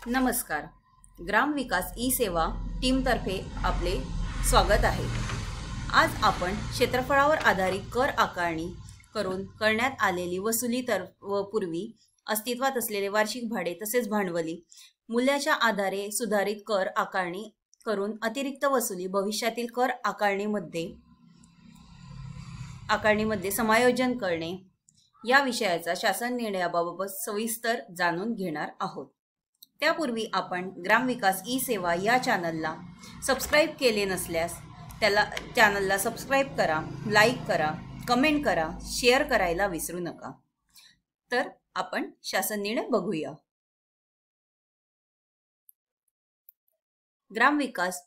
नमस्कार. ग्राम विकास ई सेवा टीमतर्फे आपले स्वागत आहे. आज आपण क्षेत्रफळावर आधारित कर आकारणी करून करण्यात आलेली वसुली व पूर्वी अस्तित्वात असलेले वार्षिक भाडे तसेच भांडवली मूल्याच्या आधारे सुधारित कर आकारणी करून अतिरिक्त वसुली भविष्यातील कर आकारणीमध्ये समायोजन करणे या विषयाचा शासन निर्णयाबाबत सविस्तर जाणून घेणार आहोत. त्यापूर्वी आपण ग्रामविकास ई सेवा या चॅनलला सबस्क्राईब केले नसल्यास चॅनलला सबस्क्राईब करा, लाईक करा, कमेंट करा, शेअर करायला विसरू नका. तर आपण शासन निर्णय बघूया. ग्रामविकास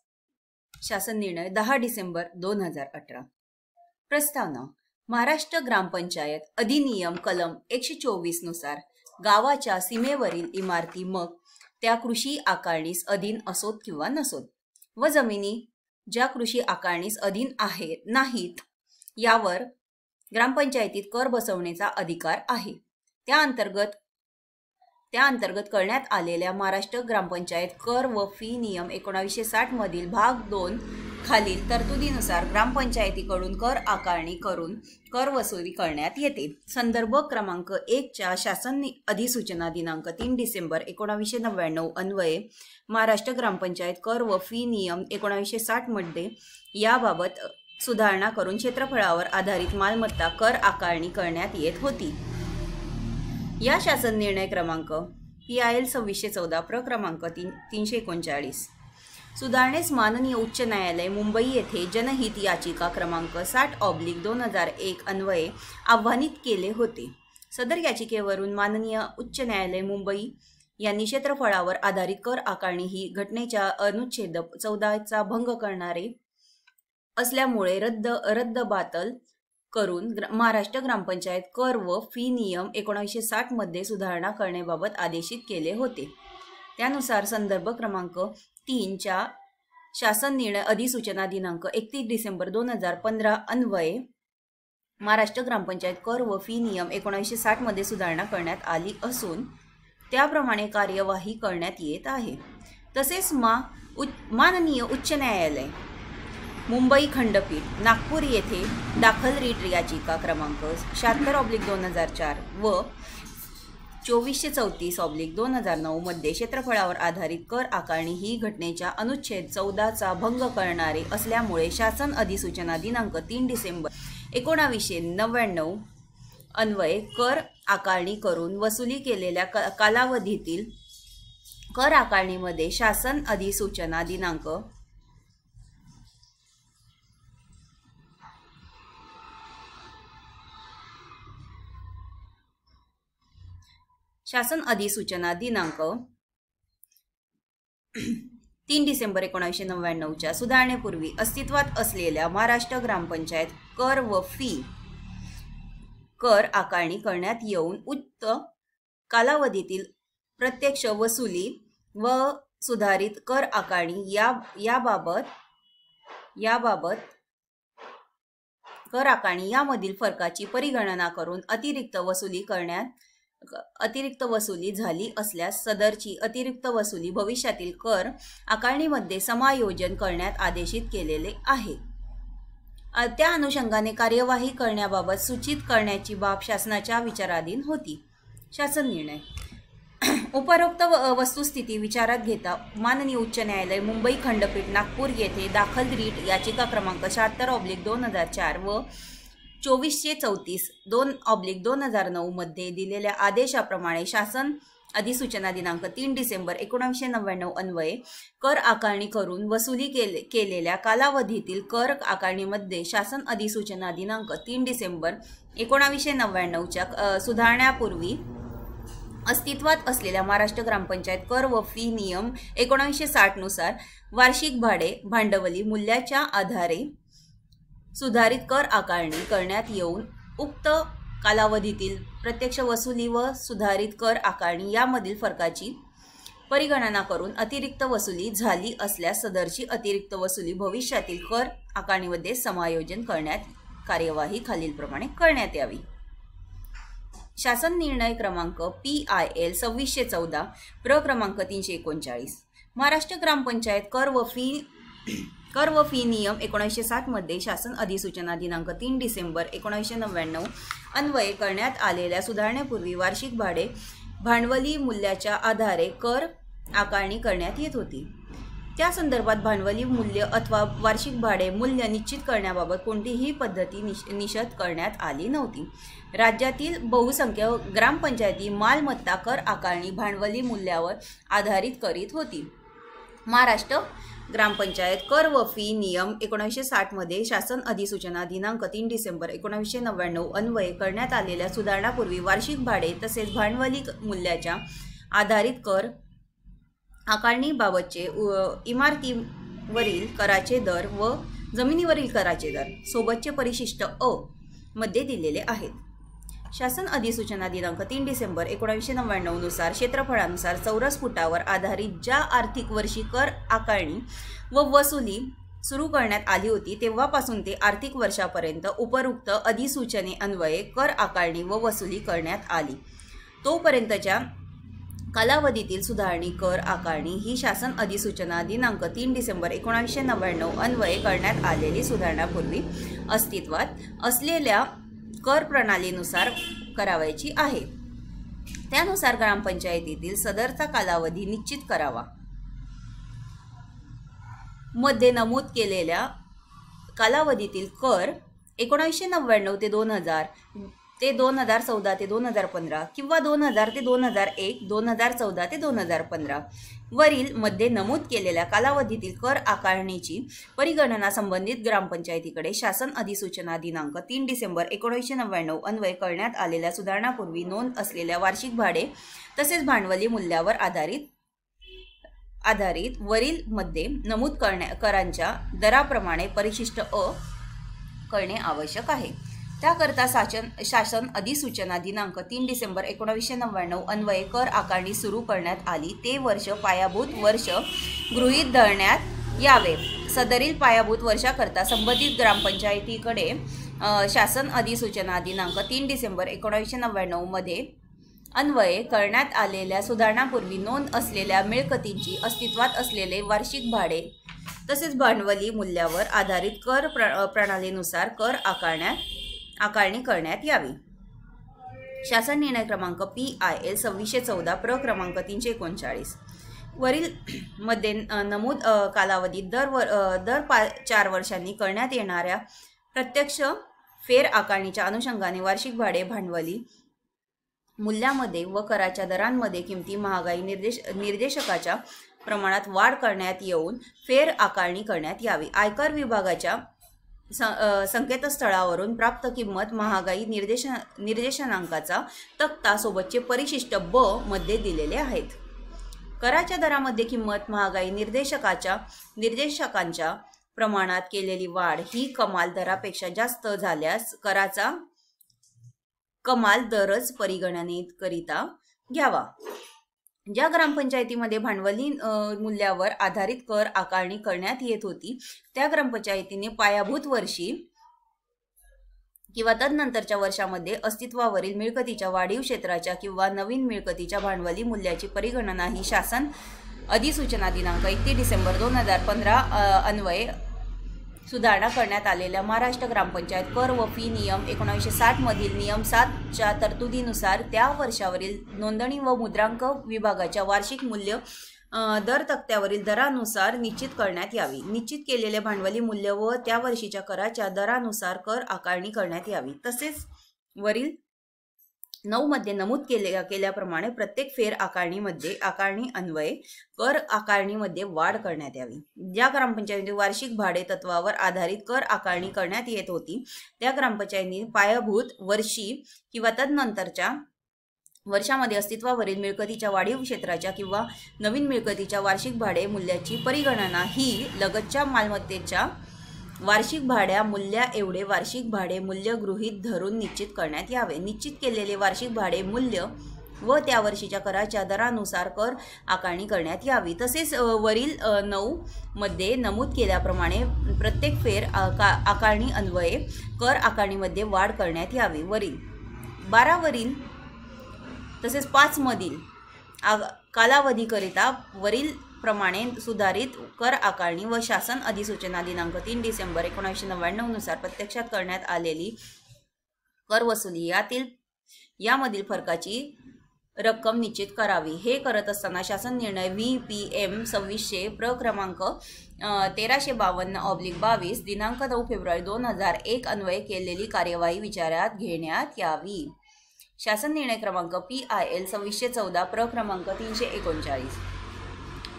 शासन निर्णय 10 डिसेंबर 2018. प्रस्तावना. महाराष्ट्र ग्रामपंचायत अधिनियम कलम 124 नुसार गावाच्या सीमेवरील इमारती मग त्या कृषी आकारणीस अधीन असोत किंवा नसोत व जमिनी ज्या कृषी आकारणीस अधीन नाहीत यावर ग्रामपंचायतीत कर बसवण्याचा अधिकार आहे. त्या अंतर्गत करण्यात आलेल्या महाराष्ट्र ग्रामपंचायत कर व फी नियम 1960 मधील भाग 2 खालील तरतुदीनुसार ग्रामपंचायतीकडून कर आकारणी करून कर वसुली करण्यात येते. संदर्भ क्रमांक 1 च्या शासन अधिसूचना दिनांक 3 डिसेंबर 1999 अन्वये महाराष्ट्र ग्रामपंचायत कर व फी नियम 1960 मध्ये याबाबत सुधारणा करून क्षेत्रफळावर आधारित मालमत्ता कर आकारणी करण्यात येत होती. या शासन निर्णय क्रमांक PIL 2614 क्रमांक 339 सुधारणेस माननीय उच्च न्यायालय मुंबई येथे जनहित याचिका क्रमांक 60/2001 अन्वये आव्हानित केले होते. सदर याचिकेवरून माननीय उच्च न्यायालय मुंबई यांनी क्षेत्रफळावर आधारित कर आकारणी ही घटनेच्या अनुच्छेद 14 भंग करणारे असल्यामुळे रद्दबातल करून महाराष्ट्र ग्रामपंचायत कर व फी नियम 1960 मध्ये सुधारणा करण्याबाबत आदेशित केले होते. त्यानुसार संदर्भ क्रमांक 3 च्या शासन निर्णय अधिसूचना दिनांक 31 डिसेंबर 2015 अन्वये महाराष्ट्र ग्रामपंचायत कर व फी नियम 1960 मध्ये सुधारणा करण्यात आली असून त्याप्रमाणे कार्यवाही करण्यात येत आहे. तसेच माननीय उच्च न्यायालय मुंबई खंडपीठ नागपूर येथे दाखल रीट याचिका क्रमांक 76/2004 व 2434/2009 मध्ये क्षेत्रफळावर आधारित कर आकारणी ही घटनेच्या अनुच्छेद 14 भंग करणारे असल्यामुळे शासन अधिसूचना दिनांक 3 डिसेंबर 1999 अन्वये कर आकारणी करून वसुली केलेल्या कालावधीतील कर आकारणीमध्ये शासन अधिसूचना दिनांक 3 डिसेंबर 1999 च्या सुधारणेपूर्वी अस्तित्वात असलेल्या महाराष्ट्र ग्रामपंचायत कर व फी कर आकारणी करण्यात येऊन उक्त कालावधीतील प्रत्यक्ष वसुली व सुधारित कर आकारणी याबाबत कर आकारणी यामधील फरकाची परिगणना करून अतिरिक्त वसुली झाली असल्यास सदरची अतिरिक्त वसुली भविष्यातील कर आकारणीमध्ये समायोजन करण्यात आदेशित केलेले आहे. त्या अनुषंगाने कार्यवाही करण्याबाबत सूचित करण्याची बाब शासनाच्या विचाराधीन होती. शासन निर्णय. उपरोक्त वस्तुस्थिती विचारात घेता माननीय उच्च न्यायालय मुंबई खंडपीठ नागपूर येथे दाखल रीट याचिका क्रमांक 76/2004 व 2434/2009 मध्ये दिलेल्या आदेशाप्रमाणे शासन अधिसूचना दिनांक 3 डिसेंबर 1999 अन्वये कर आकारणी करून वसुली केलेल्या कालावधीतील कर आकारणीमध्ये शासन अधिसूचना दिनांक 3 डिसेंबर 1999 च्या सुधारण्यापूर्वी अस्तित्वात असलेल्या महाराष्ट्र ग्रामपंचायत कर व फी नियम 1960 नुसार वार्षिक भांडवली मूल्याच्या आधारे सुधारित कर आकारणी करण्यात येऊन उक्त कालावधीतील प्रत्यक्ष वसुली व सुधारित कर आकारणी यामधील फरकाची परिगणना करून अतिरिक्त वसुली झाली असल्यास सदरची अतिरिक्त वसुली भविष्यातील कर आकारणीमध्ये समायोजन करण्यात कार्यवाही खालीलप्रमाणे करण्यात यावी. शासन निर्णय क्रमांक PIL 2614 प्र क्रमांक 339 महाराष्ट्र ग्रामपंचायत कर व फी नियम 1960 मध्ये शासन अधिसूचना दिनांक 3 डिसेंबर 1999 अन्वये करण्यात आलेल्या सुधारणेपूर्वी वार्षिक भाडे भांडवली मूल्याच्या आधारे कर आकारणी करण्यात येत होती। त्या संदर्भात भांडवली मूल्य अथवा वार्षिक भाडे मूल्य निश्चित करण्याबाबत कोणतीही पद्धती निषेध करण्यात आली नव्हती। राज्यातील बहुसंख्य ग्रामपंचायती मालमत्ता कर आकारणी भांडवली मूल्यावर आधारित करीत होती। महाराष्ट्र ग्रामपंचायत कर व फी नियम 1960 मध्ये शासन अधिसूचना दिनांक 3 डिसेंबर 1999 अन्वये करण्यात आलेल्या सुधारणापूर्वी वार्षिक भाडे तसेच भांडवली मूल्याच्या आधारित कर आकारणीबाबतचे इमारतीवरील कराचे दर व जमिनीवरील कराचे दर सोबतचे परिशिष्ट अ मध्ये दिलेले आहेत। शासन अधिसूचना दिनांक 3 डिसेंबर 1999 नुसार क्षेत्रफळानुसार चौरस फुटावर आधारित ज्या आर्थिक वर्षी कर आकारणी व वसुली सुरू करण्यात आली होती तेव्हापासून ते आर्थिक वर्षापर्यंत उपरोक्त अधिसूचने अन्वये कर आकारणी व वसुली करण्यात आली। तोपर्यंतच्या कालावधीतील सुधारणी कर आकारणी ही शासन अधिसूचना दिनांक 3 डिसेंबर 1999 अन्वये करण्यात आलेली सुधारणापूर्वी अस्तित्वात असलेल्या कर प्रणालीनुसार करावयाची आहे। त्यानुसार ग्रामपंचायतीतील सदरचा कालावधी निश्चित करावा। मध्ये नमूद केलेल्या कालावधीतील कर 1999 ते 2000 ते 2014 ते 2015 किंवा 2000 ते 2001 2014 ते 2015 वरील मध्ये नमूद केलेल्या कालावधीतील कर आकारणीची परिगणना संबंधित ग्रामपंचायतीकडे शासन अधिसूचना दिनांक 3 डिसेंबर 1999 अन्वये करण्यात आलेल्या सुधारणापूर्वी नोंद असलेल्या वार्षिक भाडे तसेच भांडवली मूल्यावर आधारित वरील मध्ये नमूद करांच्या दराप्रमाणे परिशिष्ट अ करणे आवश्यक आहे। त्याकरता शासन अधिसूचना दिनांक 3 डिसेंबर 1999 अन्वये कर आकारणी सुरू करण्यात आली ते वर्ष पायाभूत वर्ष गृहीत धरण्यात यावे। सदरील पायाभूत वर्षाकरता संबंधित ग्रामपंचायतीकडे शासन अधिसूचना दिनांक 3 डिसेंबर 1999 मध्ये अन्वये करण्यात आलेल्या सुधारणापूर्वी नोंद असलेल्या मिळकतींची अस्तित्वात असलेले वार्षिक भाडे तसेच भांडवली मूल्यावर आधारित कर प्रणालीनुसार कर आकारणी करण्यात यावी। शासन निर्णय क्रमांक PIL 2614 प्र क्रमांक 339 वरील मध्ये नमूद कालावधीत दर 4 वर्षांनी करण्यात येणाऱ्या प्रत्यक्ष फेर आकारणीच्या अनुषंगाने वार्षिक भाडे भांडवली मूल्यामध्ये व कराच्या दरांमध्ये किमती महागाई निर्देशकाच्या प्रमाणात वाढ करण्यात येऊन फेर आकारणी करण्यात यावी। आयकर विभागाच्या संकेतस्थळावरून प्राप्त किंमत महागाई निर्देशनांकाचा तक्ता सोबतचे परिशिष्ट ब मध्ये दिलेले आहेत। कराच्या दरामध्ये किंमत महागाई निर्देशकांच्या प्रमाणात केलेली वाढ ही कमाल दरापेक्षा जास्त झाल्यास कराचा कमाल दरच परिगणनेकरिता घ्यावा। ज्या ग्रामपंचायतीमध्ये भांडवली मूल्यावर आधारित कर आकारणी करण्यात येत होती त्या ग्रामपंचायतीने पायाभूत वर्षी किंवा तदनंतरच्या वर्षामध्ये अस्तित्वावरील मिळकतीच्या वाढीव क्षेत्राच्या किंवा नवीन मिळकतीच्या भांडवली मूल्याची परिगणना ही शासन अधिसूचना दिनांक 31 डिसेंबर 2015 अन्वये सुधारणा करण्यात आलेल्या महाराष्ट्र ग्रामपंचायत कर व फी नियम 1960 मधील नियम 7 च्या तरतुदीनुसार त्या वर्षावरील नोंदणी व मुद्रांक विभागाच्या वार्षिक मूल्य दर तक्त्यावरील दरानुसार निश्चित करण्यात यावी। निश्चित केलेले भांडवली मूल्य व त्या वर्षीच्या कराच्या दरानुसार कर आकारणी करण्यात यावी। तसेच वरील 9 मध्ये नमूद केल्याप्रमाणे प्रत्येक फेर आकारणी अन्वये कर आकारणीमध्ये वाढ करण्यात यावी। ज्या ग्रामपंचायतीने वार्षिक भाडे तत्वावर आधारित कर आकारणी करण्यात येत होती त्या ग्रामपंचायतीने पायाभूत वर्षी किंवा तदनंतरच्या वर्षामध्ये अस्तित्वावरील मिळकतीच्या वाढीव क्षेत्राच्या किंवा नवीन मिळकतीच्या वार्षिक भाडे मूल्याची परिगणना ही लगतच्या मालमत्तेच्या वार्षिक भाड्या मूल्या एवढे वार्षिक भाडे मूल्य गृहीत धरून निश्चित करण्यात यावे। निश्चित केलेले वार्षिक भाडे मूल्य व त्या वर्षीच्या कराच्या दरानुसार कर आकारणी करण्यात यावी। तसेच वरील 9 मध्ये नमूद केल्याप्रमाणे प्रत्येक फेर आकारणी अन्वये कर आकारणीमध्ये वाढ करण्यात यावी। वरील 12 वरील तसेच 5 मधील कालावधीकरिता वरील प्रमाणे सुधारित कर आकारणी व शासन अधिसूचना दिनांक 3 डिसेंबर 1999 नुसार प्रत्यक्षात करण्यात आलेली कर वसुली यामधील फरकाची रक्कम निश्चित करावी। हे करत असताना शासन निर्णय VPM 2600 प्र क्रमांक 1352/22 दिनांक 9 फेब्रुवारी 2001 अन्वये केलेली कार्यवाही विचारात घेण्यात यावी। शासन निर्णय क्रमांक PIL 2614 प्र क्रमांक 339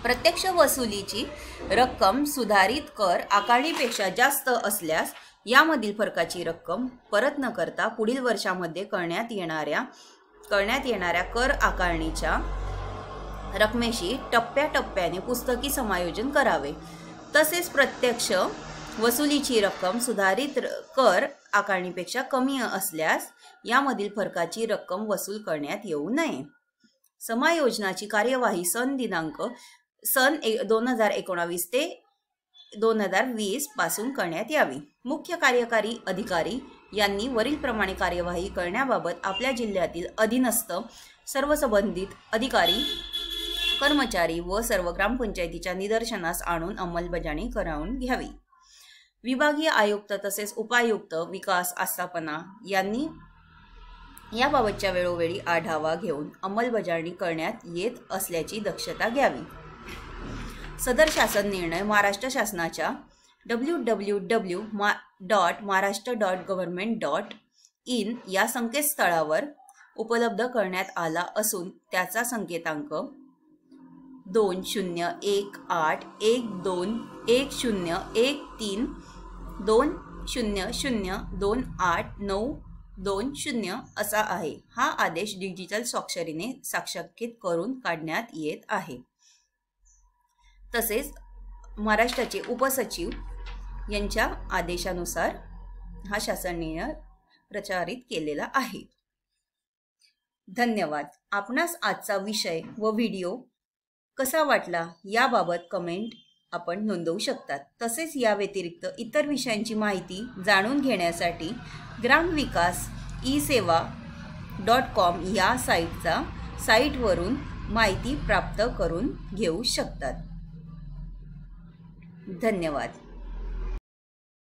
प्रत्यक्ष वसुलीची रक्कम सुधारित कर आकारणीपेक्षा जास्त असल्यास यामधील फरकाची रक्कम परत न करता पुढील वर्षामध्ये करण्यात येणाऱ्या कर आकारणीच्या रकमेशी टप्प्याटप्प्याने पुस्तकी समायोजन करावे। तसेच प्रत्यक्ष वसुलीची रक्कम सुधारित कर आकारणीपेक्षा कमी असल्यास यामधील फरकाची रक्कम वसूल करण्यात येऊ नये। समायोजनाची कार्यवाही सन 2019 ते 2020 पासून करण्यात यावी। मुख्य कार्यकारी अधिकारी यांनी वरील प्रमाणे कार्यवाही करण्याबाबत आपल्या जिल्ह्यातील अधीनस्थ सर्व संबंधित अधिकारी कर्मचारी व सर्व ग्रामपंचायतीच्या निदर्शनास आणून अंमलबजावणी करावून घ्यावी। विभागीय आयुक्त तसेच उपायुक्त विकास आस्थापना यांनी याबाबतच्या वेळोवेळी आढावा घेऊन अंमलबजावणी करण्यात येत असल्याची दक्षता घ्यावी। सदर शासन निर्णय महाराष्ट्र शासनाच्या www.maharashtra.government.in या संकेतस्थळावर उपलब्ध करण्यात आला असून त्याचा संकेतांक 2018/1313200289220 असा आहे। हा आदेश डिजिटल स्वाक्षरीने साक्षांकित करून काढण्यात येत आहे। तसेच महाराष्ट्राचे उपसचिव यांच्या आदेशानुसार हा शासन निर्णय प्रचारित केलेला आहे। धन्यवाद। आपणास आजचा विषय व व्हिडिओ कसा वाटला याबाबत कमेंट आपण नोंदवू शकतात। तसेच या व्यतिरिक्त इतर विषयांची माहिती जाणून घेण्यासाठी ग्रामविकास eसेवा.com या साईटवरून माहिती प्राप्त करून घेऊ शकतात। धन्यवाद।